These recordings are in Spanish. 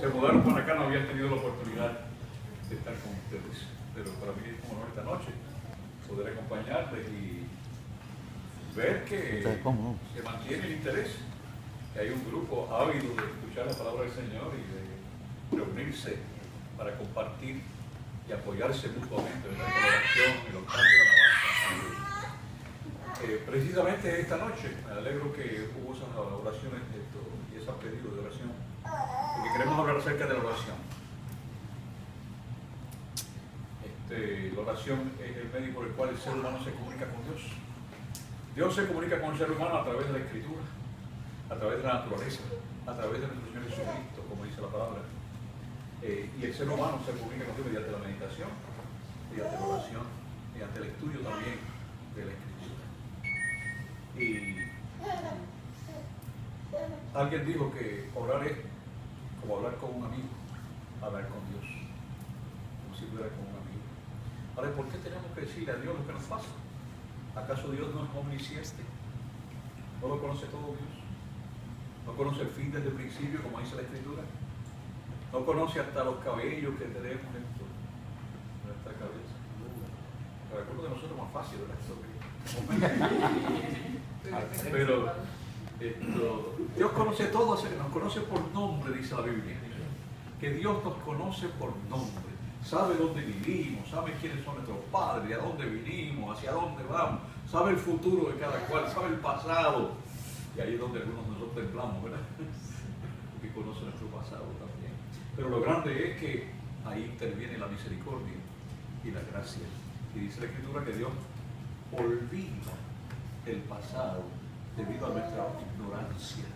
se mudaron para acá, no habían tenido la oportunidad de estar con ustedes. Pero para mí es como esta noche poder acompañarles y ver que se mantiene el interés, que hay un grupo ávido de escuchar la palabra del Señor y de reunirse para compartir y apoyarse mutuamente en la oración y los cantos de alabanza. Precisamente esta noche me alegro que hubo esas oraciones y esos pedidos de oración, porque queremos hablar acerca de la oración. La oración es el medio por el cual el ser humano se comunica con Dios. Dios se comunica con el ser humano a través de la Escritura, a través de la naturaleza, a través de nuestro Señor Jesucristo, como dice la palabra. Y el ser humano se comunica con Dios mediante la meditación, mediante la oración, mediante el estudio también de la Escritura. Y alguien dijo que orar es como hablar con un amigo, hablar con Dios, como si fuera con un amigo. Ahora, ¿por qué tenemos que decirle a Dios lo que nos pasa? ¿Acaso Dios no es omnisciente? ¿No lo conoce todo Dios? ¿No conoce el fin desde el principio, como dice la Escritura? ¿No conoce hasta los cabellos que tenemos en nuestra cabeza? Para algunos de nosotros es más fácil, ¿verdad? Pero Dios conoce todo, nos conoce por nombre, dice la Biblia. Que Dios nos conoce por nombre. Sabe dónde vivimos, sabe quiénes son nuestros padres, de a dónde vinimos, hacia dónde vamos, sabe el futuro de cada cual, sabe el pasado. Y ahí es donde algunos de nosotros temblamos, ¿verdad? Porque conoce nuestro pasado también. Pero lo grande es que ahí interviene la misericordia y la gracia. Y dice la Escritura que Dios olvida el pasado debido a nuestra ignorancia.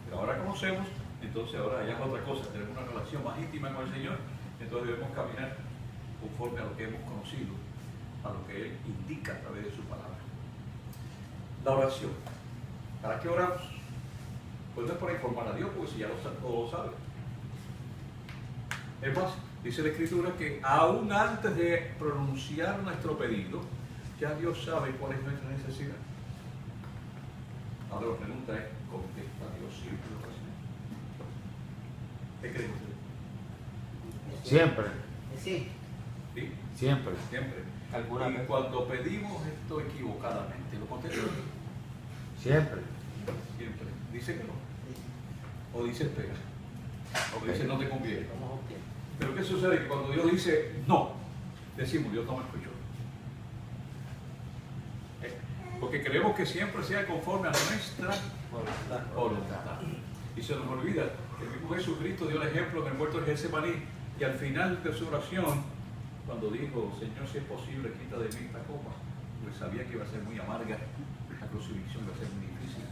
Pero ahora conocemos, entonces ahora hay otra cosa, tenemos una relación más íntima con el Señor. Entonces debemos caminar conforme a lo que hemos conocido, a lo que Él indica a través de su palabra. La oración. ¿Para qué oramos? Pues no es para informar a Dios, porque si ya todo lo sabe. Es más, dice la Escritura que aún antes de pronunciar nuestro pedido, ya Dios sabe cuál es nuestra necesidad. Ahora la pregunta es, ¿contesta Dios siempre la oración? ¿Qué creen ustedes? Siempre. Sí. ¿Sí? Siempre. Siempre. Y cuando pedimos esto equivocadamente, ¿lo contesta? Siempre. Siempre. Dice que no. O dice espera. O dice no te conviene. Pero ¿qué sucede? Que cuando Dios dice no, decimos Dios no me escuchó. Porque queremos que siempre sea conforme a nuestra voluntad. Y se nos olvida que el mismo Jesucristo dio el ejemplo en el huerto de Getsemaní. Y al final de su oración, cuando dijo, Señor, si es posible, quita de mí esta copa, pues sabía que iba a ser muy amarga, la crucifixión iba a ser muy difícil.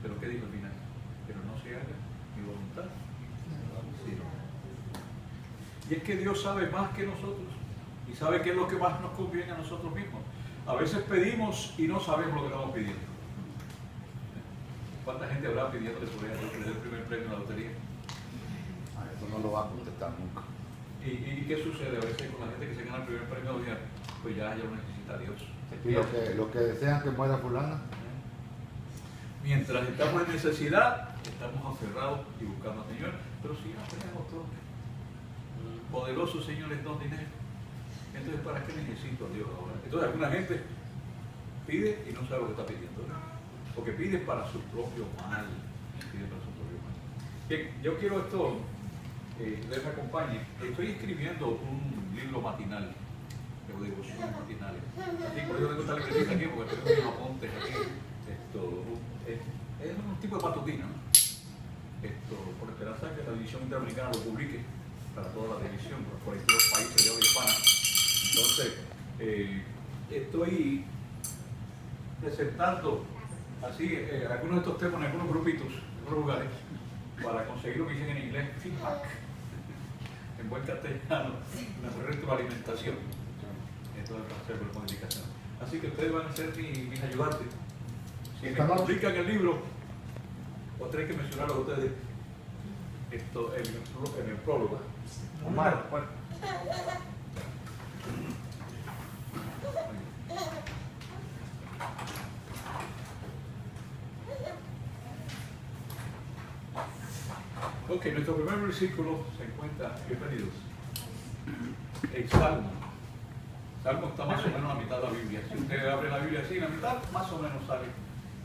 Pero ¿qué dijo al final? Pero no se haga mi voluntad, sino. Y es que Dios sabe más que nosotros, y sabe qué es lo que más nos conviene a nosotros mismos. A veces pedimos y no sabemos lo que estamos pidiendo. ¿Cuánta gente habrá pidiéndole por ejemplo que le dé el primer premio en la lotería? Esto no lo va a contestar nunca. ¿Y qué sucede a veces con la gente que se gana el primer premio? Pues ya lo necesita Dios. Y lo que desean que muera fulana. Mientras estamos en necesidad, estamos aferrados y buscando al Señor. Pero si ya tenemos todo, poderoso Señor les da dinero. Entonces, ¿para qué necesito a Dios ahora? Entonces, alguna gente pide y no sabe lo que está pidiendo, ¿no? Porque pide para su propio mal. Pide para su propio mal. Bien, yo quiero esto, les acompañe. Estoy escribiendo un libro matinal, de devociones matinales. Así, por eso tengo esta libretita aquí, porque tengo unos apuntes aquí. Es un tipo de matutina, ¿no? Por esperanza que la División Interamericana lo publique para toda la división, por 42 países de habla hispana. Entonces, estoy presentando así algunos de estos temas en algunos grupitos, en algunos lugares, para conseguir lo que dicen en inglés feedback, en buen castellano, una retroalimentación. Entonces, para hacer la comunicación. Así que ustedes van a ser mis ayudantes. Si me publican el libro, os tenéis que mencionarlo a ustedes en el prólogo. Omar, Ok, Ok, nuestro primer versículo se encuentra, bienvenidos, en Salmo. Salmo está más o menos a la mitad de la Biblia. Si usted abre la Biblia así, en la mitad más o menos salen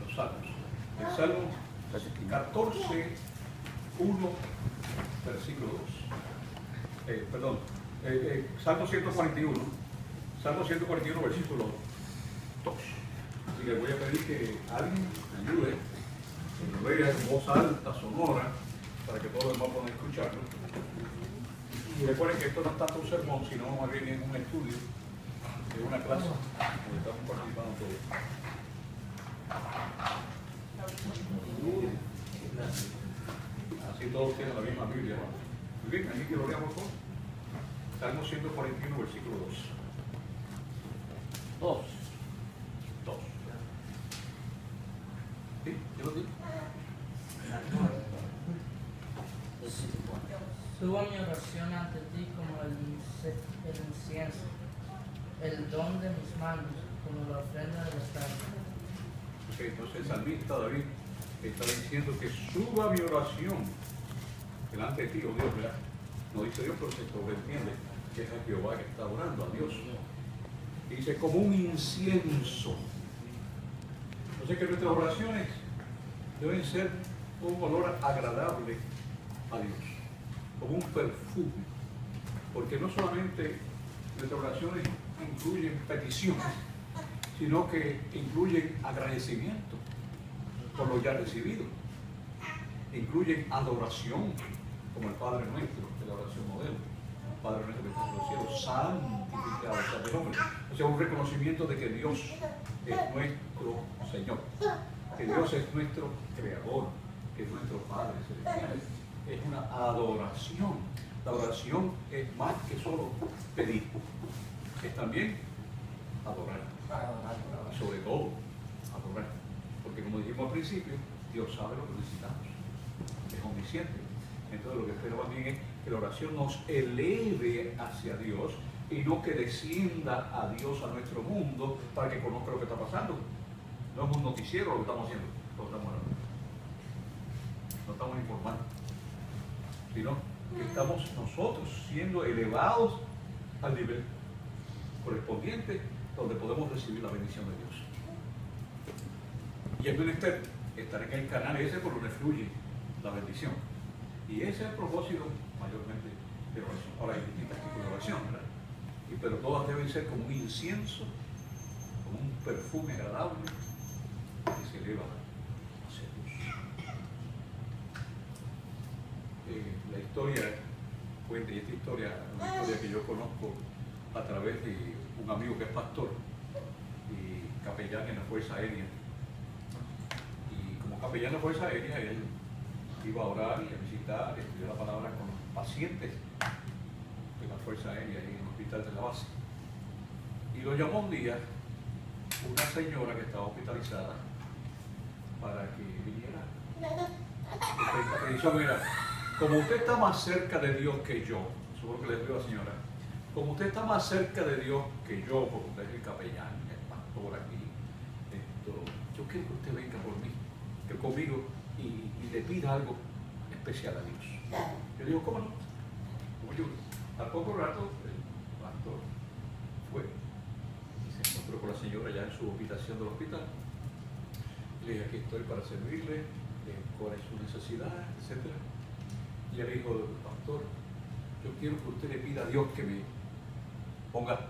los salmos. El Salmo 14, 1, versículo 2. Salmo 141. Salmo 141, versículo 2. Así que voy a pedir que alguien me ayude, que lo lea en voz alta, sonora, para que todos los demás puedan escucharlo. Y recuerden que esto no es tanto un sermón, sino más bien es un estudio de una clase donde estamos participando todos. Así todos tienen la misma Biblia, ¿no? Muy bien, aquí que lo leamos todos. Salmo 141, versículo 2. 2. ¿Sí? ¿Yo lo digo? Subo mi oración ante ti como el incienso, el don de mis manos como la ofrenda de las tardes. Okay, entonces el salmista David está diciendo que suba mi oración delante de ti, oh Dios, ¿verdad? No dice Dios, pero se sobreentiende que es a Jehová que está orando, a Dios. Y dice como un incienso. Entonces que nuestras oraciones deben ser un olor agradable a Dios, como un perfume, porque no solamente nuestras oraciones incluyen peticiones, sino que incluyen agradecimiento por lo ya recibido, incluyen adoración, como el Padre Nuestro, que es la oración modelo. Padre Nuestro que está en los cielos, santificado sea tu nombre. O sea, un reconocimiento de que Dios es nuestro Señor, que Dios es nuestro Creador, que es nuestro Padre celestial. Es una adoración. La oración es más que solo pedir, es también adorar. Y sobre todo, adorar. Porque como dijimos al principio, Dios sabe lo que necesitamos. Es omnisciente. Entonces lo que espero también es que la oración nos eleve hacia Dios y no que descienda a Dios a nuestro mundo para que conozca lo que está pasando. No es un noticiero lo que estamos haciendo, lo que estamos hablando. No estamos informando, sino que estamos nosotros siendo elevados al nivel correspondiente donde podemos recibir la bendición de Dios. Y el menester estar en el canal ese por donde fluye la bendición. Y ese es el propósito mayormente de oración. Ahora hay distintos tipos de oración, ¿verdad? Pero todas deben ser como un incienso, como un perfume agradable que se eleva hacia Dios. La historia cuenta, y esta historia es una historia que yo conozco a través de un amigo que es pastor y capellán en la Fuerza Aérea. Y como capellán en la Fuerza Aérea, él iba a orar y a visitar, estudiar la palabra con los pacientes de la Fuerza Aérea en el hospital de la base. Y lo llamó un día una señora que estaba hospitalizada para que viniera. La petición era, como usted está más cerca de Dios que yo, eso es lo que le digo a la señora, como usted está más cerca de Dios que yo, porque usted es el capellán, el pastor aquí, yo quiero que usted venga por mí, que conmigo y le pida algo especial a Dios. Yo digo, ¿cómo no? ¿Cómo yo? Al poco rato el pastor fue y se encontró con la señora ya en su habitación del hospital. Le dije, aquí estoy para servirle, cuál es su necesidad, etc. Y le dijo, pastor, yo quiero que usted le pida a Dios que me ponga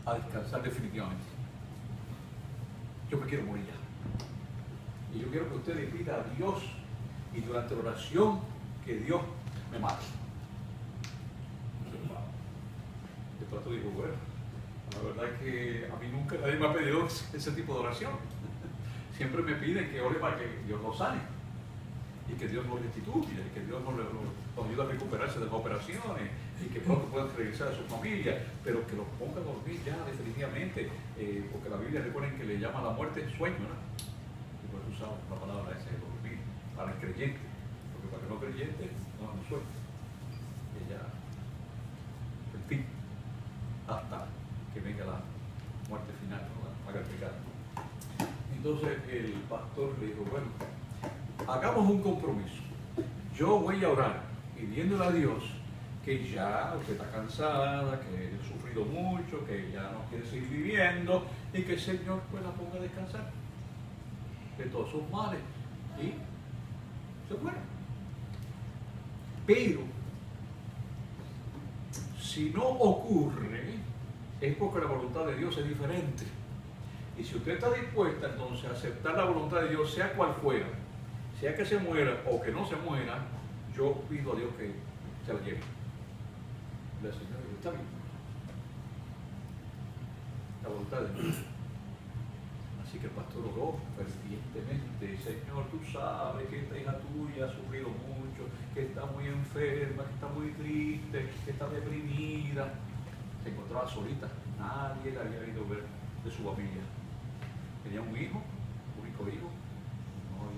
a descansar definitivamente. Yo me quiero morir ya. Y yo quiero que usted le pida a Dios y durante la oración que Dios me mate. El pastor dijo, bueno, la verdad es que a mí nunca nadie me ha pedido ese tipo de oración. Siempre me piden que ore para que Dios lo sane y que Dios lo restituya y que Dios nos ayude a recuperarse de las operaciones y que pronto puedan regresar a su familia, pero que los ponga a dormir ya definitivamente, porque la Biblia recuerden que le llama a la muerte sueño, ¿no? Y por eso usamos la palabra esa de dormir para el creyente, porque para el no creyente no es un sueño, que ya el fin, hasta que venga la muerte final, ¿no? Paga el pecado. Entonces el pastor le dijo, bueno, hagamos un compromiso. yo voy a orar pidiéndole a Dios que ya usted está cansada, que ha sufrido mucho, que ya no quiere seguir viviendo y que el Señor pues la ponga a descansar de todos sus males y se muera. Pero si no ocurre, es porque la voluntad de Dios es diferente. Y si usted está dispuesta entonces a aceptar la voluntad de Dios, sea cual fuera, sea que se muera o que no se muera, yo pido a Dios que se la lleve. La señora dice, está bien. La voluntad de Dios. Así que el pastor oró fervientemente. Señor, tú sabes que esta hija tuya ha sufrido mucho, que está muy enferma, que está muy triste, que está deprimida. Se encontraba solita. Nadie la había ido a ver de su familia. Tenía un hijo, único hijo. No,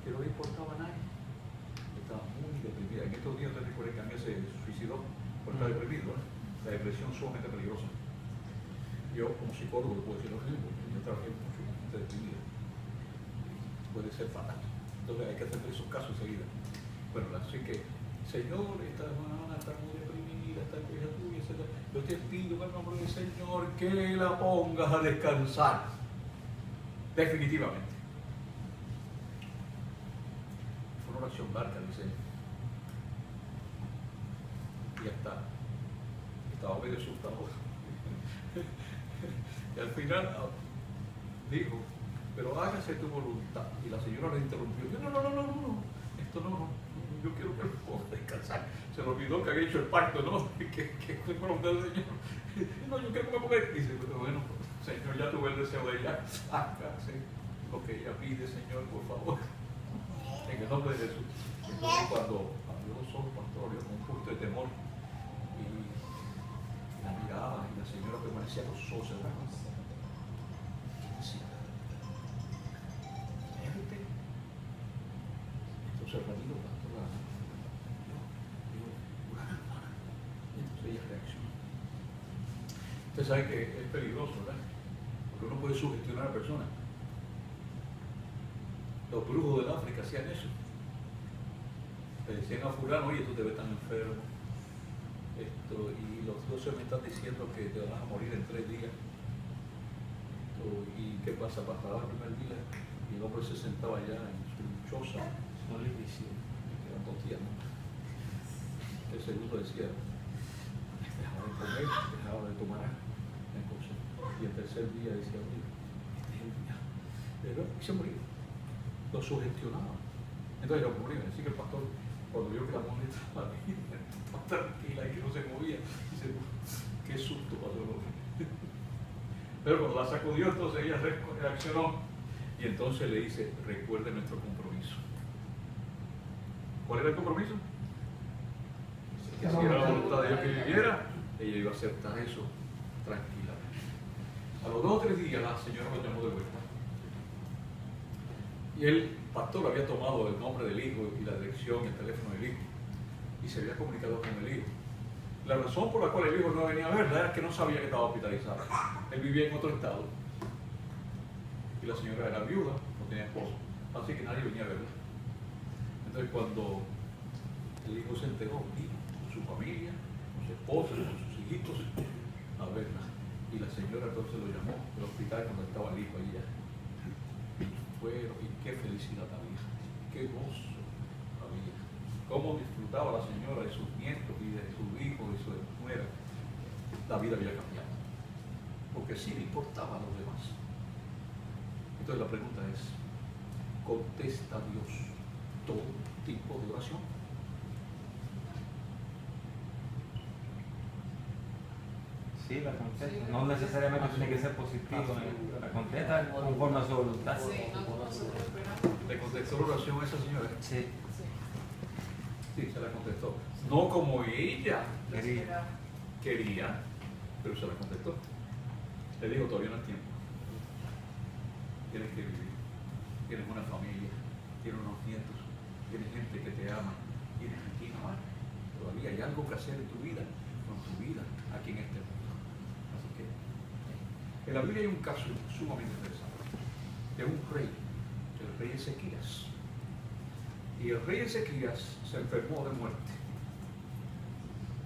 que no le importaba a nadie. Estaba muy deprimida. En estos días te recuerdo que a mí se suicidó por estar deprimido. La depresión es sumamente peligrosa. Yo como psicólogo le puedo decir lo mismo, porque yo trabajé mucho con gente deprimida. Puede ser fatal. Entonces hay que hacer esos casos enseguida. Bueno, así que, Señor, esta hermana está muy deprimida, está hija tuya, etc. Yo te pido en el nombre del Señor que la pongas a descansar. Definitivamente. Fue una oración larga, dice él. Y ya está. Estaba medio asustado. Y al final dijo, pero hágase tu voluntad. Y la señora le interrumpió. No, esto no, yo quiero que pueda descansar. Se le olvidó que había hecho el pacto, ¿no? Que fue voluntad del Señor. No, yo quiero que me ponga. Dice, pero bueno, Señor, ya tuve el deseo de ella. Hágase lo que ella pide, Señor, por favor. En el nombre de Jesús. Entonces, cuando abrió los ojos, pastor, con un poquito de temor, y la miraba, y la señora permanecía gozosa, ¿verdad? Entonces el rabino, pastor, dijo, entonces ella reaccionó. Usted sabe que es peligroso, ¿verdad? Porque uno puede sugestionar a la persona. Los brujos del África hacían eso. Le decían a fulano, oye, tú te ves tan enfermo. Y los dioses me están diciendo que te vas a morir en 3 días. ¿Y qué pasa? Pasaba el primer día y el hombre se sentaba allá en su choza, no le decía, que eran 2 días, ¿no? El segundo decía, dejaba de comer, dejaba de tomar agua. Y el tercer día decía, oye, este es el día. Y se moría. Lo sugestionaba. Entonces lo moría. Así que el pastor, cuando vio que la mujer estaba tranquila y que no se movía, dice, qué susto pasó. Pero cuando la sacudió, entonces ella reaccionó y entonces le dice, recuerde nuestro compromiso. ¿Cuál era el compromiso? Que si era la voluntad de Dios que viviera, ella iba a aceptar eso tranquilamente. A los 2 o 3 días la señora lo llamó de vuelta. Y el pastor había tomado el nombre del hijo y la dirección y el teléfono del hijo y se había comunicado con el hijo. La razón por la cual el hijo no venía a verla era que no sabía que estaba hospitalizado. Él vivía en otro estado y la señora era viuda, no tenía esposo, así que nadie venía a verla. Entonces cuando el hijo se enteró, vino con su familia, con su esposa, con sus hijitos a verla. Y la señora entonces lo llamó del hospital cuando estaba el hijo allí ya. Fueron, y qué felicidad había, qué gozo había, cómo disfrutaba la señora de sus nietos y de sus hijos y de su nuera. La vida había cambiado, porque sí le importaba a los demás. Entonces la pregunta es, ¿contesta Dios todo tipo de oración? Sí, la contesta. No necesariamente tiene que ser positivo. La contesta conforme a su voluntad. ¿Le contestó la oración a esa señora? Sí. Sí, se la contestó. No como ella quería, pero se la contestó. Le dijo, todavía no es tiempo. Tienes que vivir. Tienes una familia, tienes unos nietos, tienes gente que te ama, tienes a quien amar. Todavía hay algo que hacer en tu vida, con tu vida, aquí en este mundo. Así que, en la Biblia hay un caso sumamente interesante de un rey, el rey Ezequías. Y el rey Ezequías se enfermó de muerte.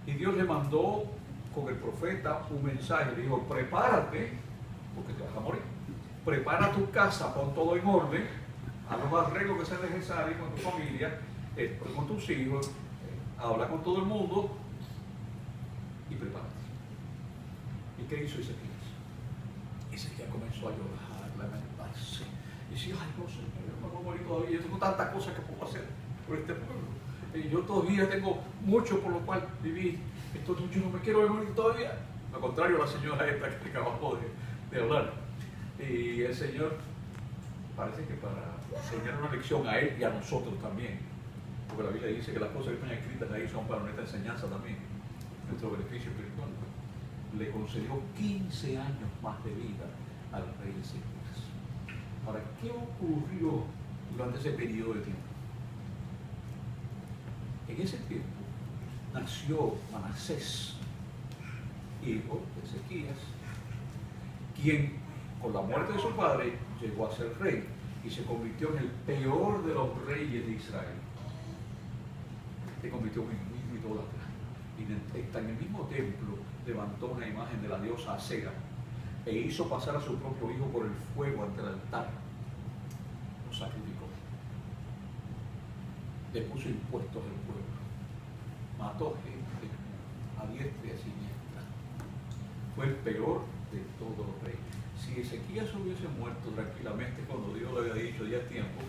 Y Dios le mandó con el profeta un mensaje. Le dijo, prepárate, porque te vas a morir. Prepara tu casa, pon todo en orden, haz los arreglos que sean necesarios con tu familia, con tus hijos, habla con todo el mundo y prepárate. ¿Y qué hizo Ezequías? Ezequías comenzó a llorar, lamentarse. Y decía, ay no, Señor, yo me voy a morir todavía, yo tengo tantas cosas que puedo hacer por este pueblo. Y yo todavía tengo mucho por lo cual vivir. Entonces yo no me quiero morir todavía. Al contrario, la señora esta que acabamos de hablar. Y el Señor parece que para enseñar una lección a él y a nosotros también, porque la Biblia dice que las cosas que están escritas ahí son para nuestra enseñanza también, nuestro beneficio espiritual, le concedió 15 años más de vida al rey Ezequías. Ahora, ¿qué ocurrió durante ese periodo de tiempo? En ese tiempo nació Manasés, hijo de Ezequías, quien con la muerte de su padre llegó a ser rey y se convirtió en el peor de los reyes de Israel. Se convirtió en un idólatra. Y está en el mismo templo levantó una imagen de la diosa Acera e hizo pasar a su propio hijo por el fuego ante el altar. Lo sacrificó. Le puso impuestos al pueblo. Mató gente a diestra y a siniestra. Fue el peor de todos los reyes. Si Ezequías hubiese muerto tranquilamente cuando Dios le había dicho ya es tiempo,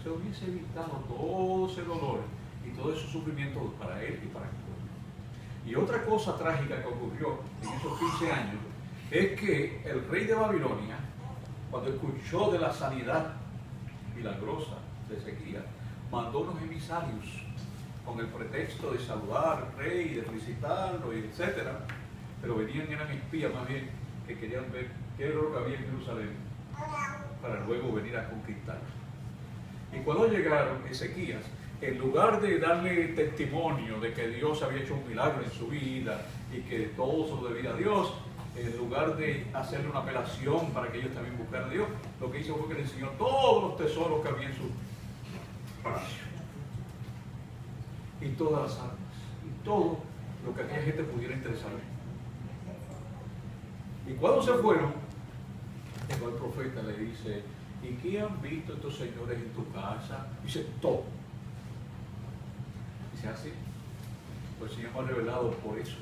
se hubiese evitado todo ese dolor y todo ese sufrimiento para él y para el pueblo. Y otra cosa trágica que ocurrió en esos 15 años es que el rey de Babilonia, cuando escuchó de la sanidad milagrosa de Ezequías, mandó unos emisarios con el pretexto de saludar al rey, de felicitarlo, etc. Pero eran espías más bien que querían ver qué era lo que había en Jerusalén para luego venir a conquistar. Y cuando llegaron, Ezequías, en lugar de darle testimonio de que Dios había hecho un milagro en su vida y que todo se lo debía a Dios, en lugar de hacerle una apelación para que ellos también buscaran a Dios, lo que hizo fue que le enseñó todos los tesoros que había en su palacio. Y todas las armas, y todo lo que aquella gente pudiera interesarle. Y cuando se fueron, llegó el profeta y le dice, ¿y qué han visto estos señores en tu casa? Dice, todo. Dice así, pues el Señor me ha revelado por eso,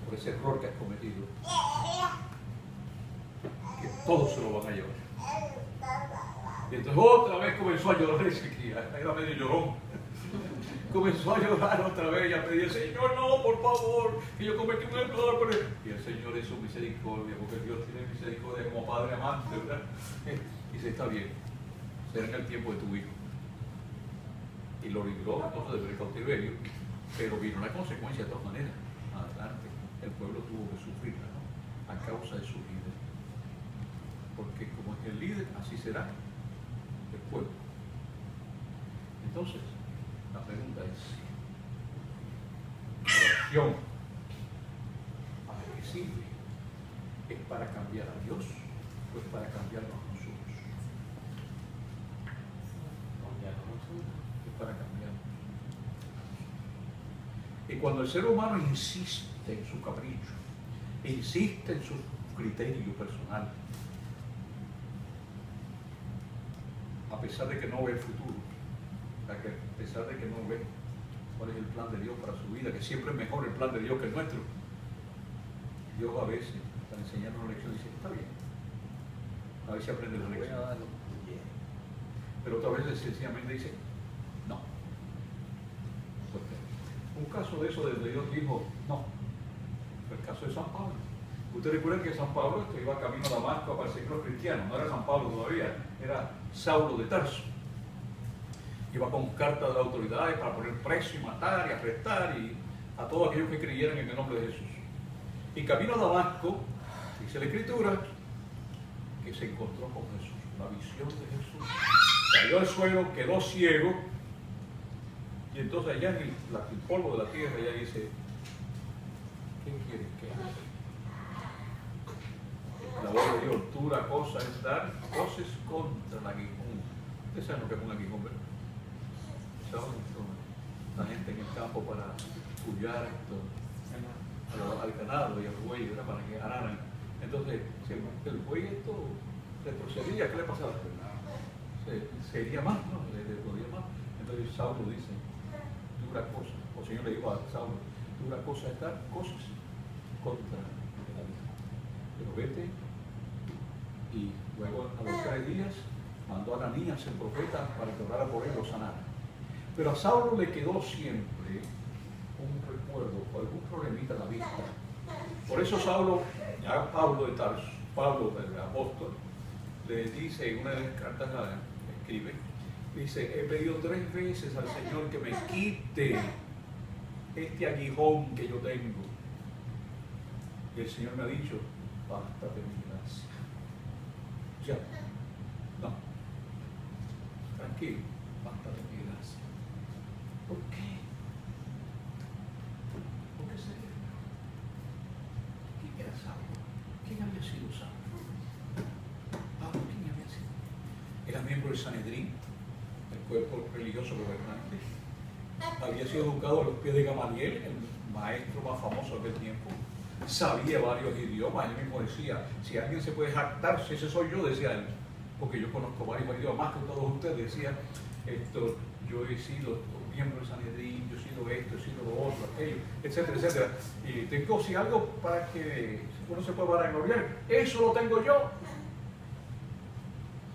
por ese error que has cometido, que todos se lo van a llevar. Y entonces otra vez comenzó a llorar Ezequías, era medio llorón. Comenzó a llorar otra vez y a pedir, Señor, no, por favor, que yo cometí un error. Y el Señor es su misericordia, porque Dios tiene misericordia como Padre amante, ¿verdad? Y dice, está bien, será en el tiempo de tu hijo. Y lo libró entonces del cautiverio, pero vino la consecuencia de todas maneras. Adelante, el pueblo tuvo que sufrirla, ¿no? A causa de su líder. Porque como es el líder, así será el pueblo. Entonces, la pregunta es, ¿la oración para qué sirve? ¿Es para cambiar a Dios o es para cambiarnos a nosotros? Es para cambiarnos. Y cuando el ser humano insiste en su capricho, insiste en su criterio personal, a pesar de que no ve el futuro, a pesar de que no ve cuál es el plan de Dios para su vida, que siempre es mejor el plan de Dios que el nuestro, Dios a veces, para enseñarnos una lección, dice, está bien, a ver si aprende la lección. Pero otras veces sencillamente dice, no. Un caso de eso donde Dios dijo, no, fue el caso de San Pablo. Ustedes recuerdan que San Pablo iba camino a Damasco a perseguir a los cristianos, no era San Pablo todavía, era Saulo de Tarso. Iba con cartas de las autoridades para poner preso y matar y arrestar y a todos aquellos que creyeran en el nombre de Jesús. Y camino a Damasco, dice la Escritura, que se encontró con Jesús, la visión de Jesús. Cayó al suelo, quedó ciego, y entonces allá en el polvo de la tierra, ella dice, ¿qué quieres que haga? La voz de Dios, dura cosa es dar voces contra el aguijón. Ustedes saben lo que es un aguijón, ¿verdad? usaban la gente en el campo para cullar al ganado y al buey, ¿verdad? Para que araran. Entonces, si el buey esto retrocedía, ¿qué le pasaba? Se iría más, ¿no? Le podía más. Entonces Saulo dice, dura cosa, o el Señor le dijo a Saulo, dura cosa es dar cosas contra el abismo. Pero vete, y luego a los 3 días mandó a Ananías el profeta para que orara por él y lo sanara. Pero a Saulo le quedó siempre un recuerdo o algún problemita en la vista. Por eso ya Pablo de Tarso, Pablo el apóstol, le dice en una de las cartas, escribe, dice, he pedido 3 veces al Señor que me quite este aguijón que yo tengo. Y el Señor me ha dicho, bástate mi gracia. Ya, no, tranquilo, bástate mi gracia. ¿Por qué? ¿Por qué sería? ¿Quién era Saulo? ¿Quién había sido Saulo? Pablo, ¿quién había sido? Era miembro del Sanedrín, el cuerpo religioso gobernante. Había sido educado a los pies de Gamaliel, el maestro más famoso de aquel tiempo. Sabía varios idiomas. Él mismo decía, si alguien se puede jactar, si ese soy yo, decía él, porque yo conozco varios idiomas, más que todos ustedes, decía, yo he sido miembro del Sanedrín, yo he sido esto, he sido lo otro, aquello, etcétera, etcétera. Y tengo si algo para que uno se pueda vanagloriar, eso lo tengo yo.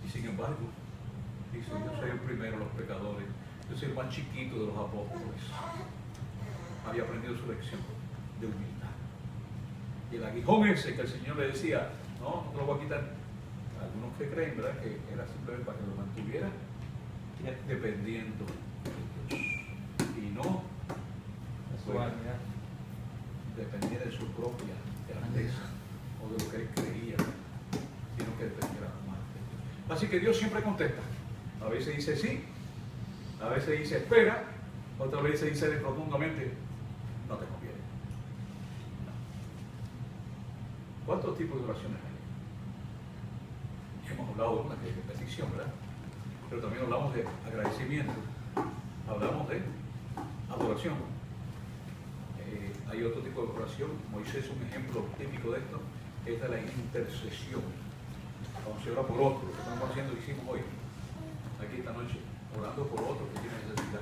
Y sin embargo, dice, yo soy el primero de los pecadores, yo soy el más chiquito de los apóstoles. Había aprendido su lección de humildad. Y el aguijón ese que el Señor le decía, no te lo voy a quitar. Algunos que creen, ¿verdad?, que era simplemente para que lo mantuviera dependiendo de Dios. Y no dependía de su propia grandeza o de lo que él creía, sino que dependiera más de Dios. Así que Dios siempre contesta. A veces dice sí, a veces dice espera, otra vez dice profundamente, no te conviene. ¿Cuántos tipos de oraciones hay? Hemos hablado de una que es de petición, ¿verdad? Pero también hablamos de agradecimiento, hablamos de adoración. Hay otro tipo de oración. Moisés es un ejemplo típico de esto, es de la intercesión. Cuando se ora por otro, lo que estamos haciendo, hicimos hoy, aquí esta noche, orando por otro que tiene necesidad.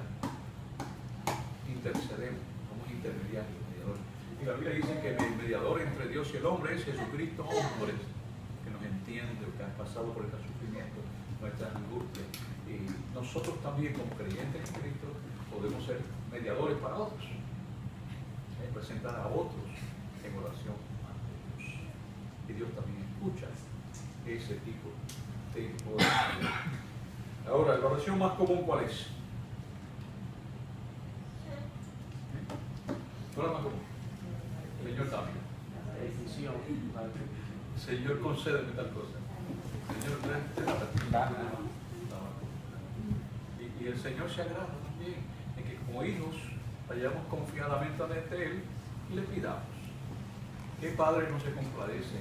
Intercedemos, somos intermediarios, mediadores. Y la Biblia dice que el mediador entre Dios y el hombre es Jesucristo, hombre, que nos entiende, que ha pasado por este sufrimiento, nuestras angustias. Y nosotros también, como creyentes en Cristo, podemos ser mediadores para otros, presentar a otros en oración ante Dios. Y Dios también escucha ese tipo de oración. Ahora, la oración más común, ¿cuál es? ¿Cuál es la más común? Señor, también. Señor, concédeme tal cosa. Señor, y el Señor se agrada también en que como hijos vayamos confiadamente ante Él y le pidamos. ¿Qué padre no se compadece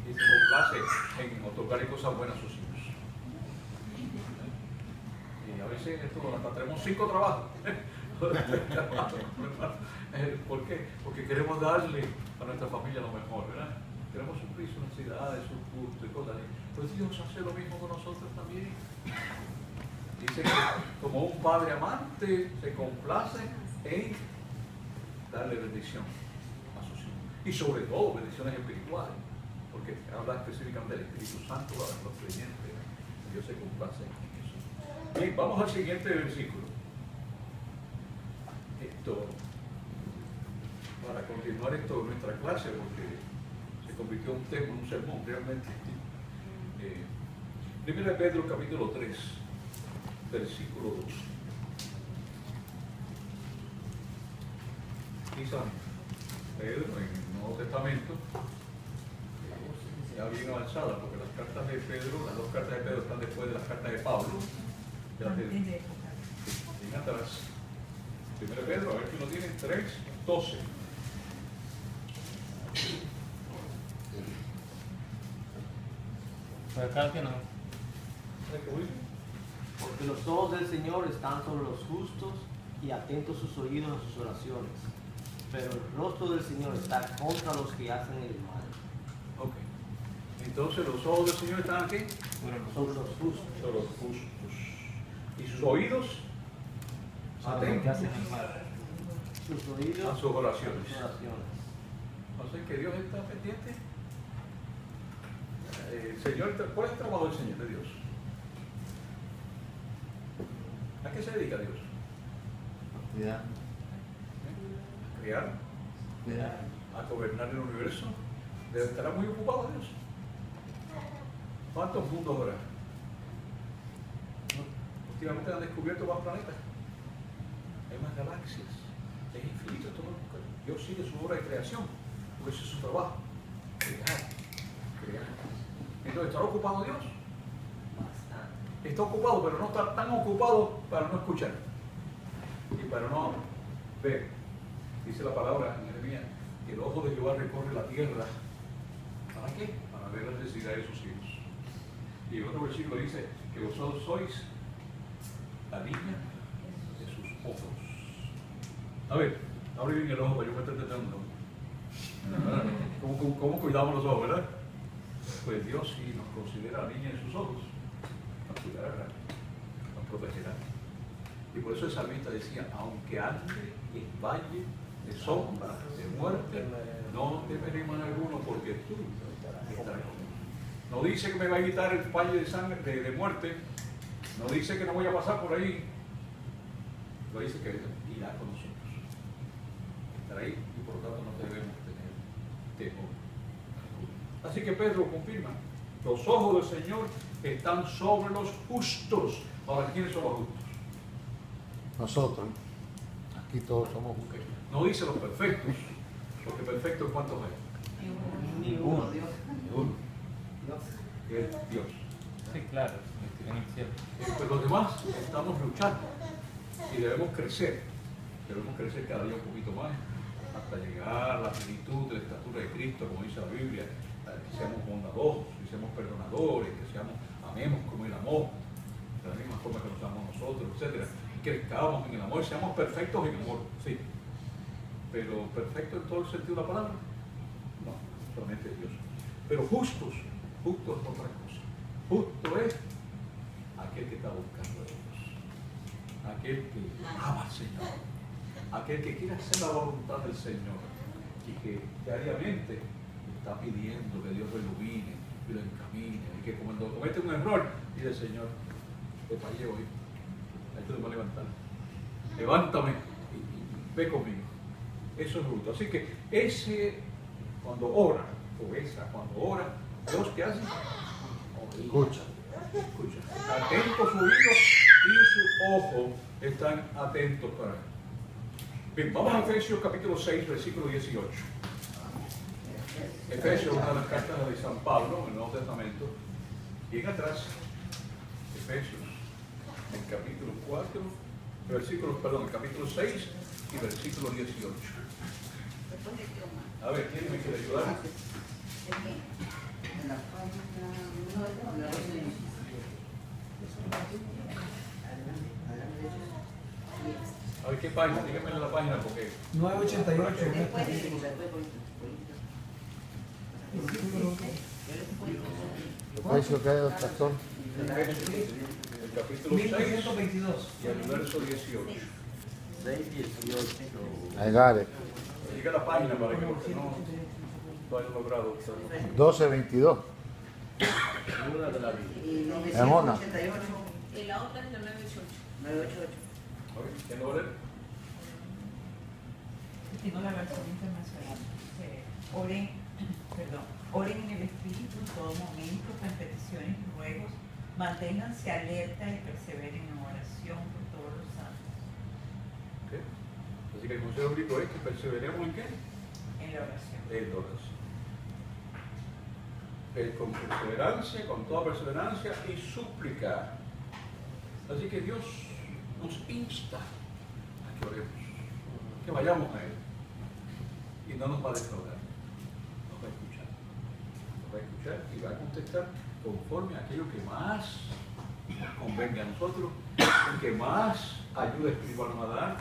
y se complace en otorgarle cosas buenas a sus hijos? Y a veces hasta tenemos 5 trabajos. ¿Por qué? Porque queremos darle a nuestra familia lo mejor, ¿verdad? Queremos suplir sus necesidades, sus gustos y cosas así. Pues Dios hace lo mismo con nosotros también. Dice que como un padre amante se complace en darle bendición a sus hijos. Y sobre todo bendiciones espirituales, porque habla específicamente del Espíritu Santo a los creyentes. Dios se complace en eso. Bien, vamos al siguiente versículo. Para continuar esto en nuestra clase, porque se convirtió en un tema, en un sermón realmente. Primero Pedro capítulo 3, versículo 2. Quizá Pedro en el Nuevo Testamento, ya bien avanzada, porque las cartas de Pedro, las 2 cartas de Pedro están después de las cartas de Pablo. Ya bien atrás. Primero Pedro, a ver si lo tienen, 3, 12. Pero claro que no. ¿Sabes qué voy? Porque los ojos del Señor están sobre los justos y atentos sus oídos a sus oraciones. Pero el rostro del Señor está contra los que hacen el mal. Ok. Entonces los ojos del Señor están aquí, Sobre los justos. son los justos. Y sus oídos Sobre los que hacen atentos el mal. Sus oídos a sus oraciones. sus oraciones. O sea que Dios está pendiente. El Señor, ¿cuál es el trabajo del Señor de Dios? ¿A qué se dedica Dios? Cuidado. ¿A crear? Cuidado. ¿A gobernar el universo? ¿Estará muy ocupado Dios? ¿Cuántos mundos habrá? Últimamente han descubierto más planetas. Hay más galaxias. Es infinito todo. Dios sigue su obra de creación, porque ese es su trabajo. Crear. Crear. Entonces, ¿estará ocupado Dios? Bastante. Está ocupado, pero no está tan ocupado para no escuchar y para no ver. Dice la palabra en Jeremías que el ojo de Jehová recorre la tierra. ¿Para qué? Para ver las necesidades de sus hijos. Y en otro versículo dice que vosotros sois la niña de sus ojos. A ver, abre bien el ojo para yo me estar tratando. ¿Cómo cuidamos los ojos, verdad? Pues Dios sí nos considera la niña de sus ojos. Nos cuidará, nos protegerá. Y por eso el salmista decía, aunque ande en valle de sombra, de muerte, no temeré mal alguno, porque tú estarás conmigo. No dice que me va a evitar el valle de sangre, de muerte, no dice que no voy a pasar por ahí, lo dice que irá con nosotros. Estará ahí y por lo tanto no debemos tener temor. Así que Pedro confirma, los ojos del Señor están sobre los justos. Ahora, ¿quiénes son los justos? Nosotros, aquí todos somos justos. Okay. No dice los perfectos, porque perfectos ¿cuántos hay? Ninguno. Ninguno. Que es Dios. Sí, claro, en el cielo. Pues los demás estamos luchando y debemos crecer cada día un poquito más hasta llegar a la plenitud de la estatura de Cristo, como dice la Biblia, que seamos bondadosos, que seamos perdonadores, que amemos como Él amó, de la misma forma que nos amamos nosotros, etc. Que crezcamos en el amor, seamos perfectos en amor, sí. Pero perfecto en todo el sentido de la palabra, no, solamente Dios. Pero justos es otra cosa. Justo es aquel que está buscando a Dios, aquel que ama al Señor, aquel que quiere hacer la voluntad del Señor y que diariamente está pidiendo que Dios lo ilumine y lo encamine, y que cuando comete un error, dice Señor, te fallé hoy, ahí te voy a levantar, levántame y ve conmigo. Eso es justo. Así que ese, cuando ora, o esa, cuando ora, Dios ¿qué hace? Escucha. Escucha. Atentos sus oídos y sus ojos están atentos para él. Bien, vamos a Efesios capítulo 6, versículo 18. Efesios, una de las cartas de San Pablo en el Nuevo Testamento. Bien atrás, Efesios, en capítulo 4, el capítulo 6 y versículo 18. A ver, ¿quién me quiere ayudar? A ver, ¿qué página? Díganme la página porque... 988. ¿Efesios qué es, pastor? El capítulo 6 1122. y el verso 18. 6:18. Agare. Diga la página para que porque no lo hayan logrado. 12:22. Una de la Biblia. Es una. Y la otra es la 988. A ver, ¿quién lo va a leer? Tengo la versión internacional. Oren en el Espíritu en todo momento, con peticiones y ruegos. Manténganse alerta y perseveren en oración por todos los santos. ¿Qué? Así que el consejo bíblico es que perseveremos en qué? En la oración. En la oración. Con perseverancia, con toda perseverancia y súplica. Así que Dios nos insta a que oremos, que vayamos a Él y no nos va a defraudar, nos va a escuchar y va a contestar conforme a aquello que más nos convenga a nosotros, el que más ayuda espiritual nos va a dar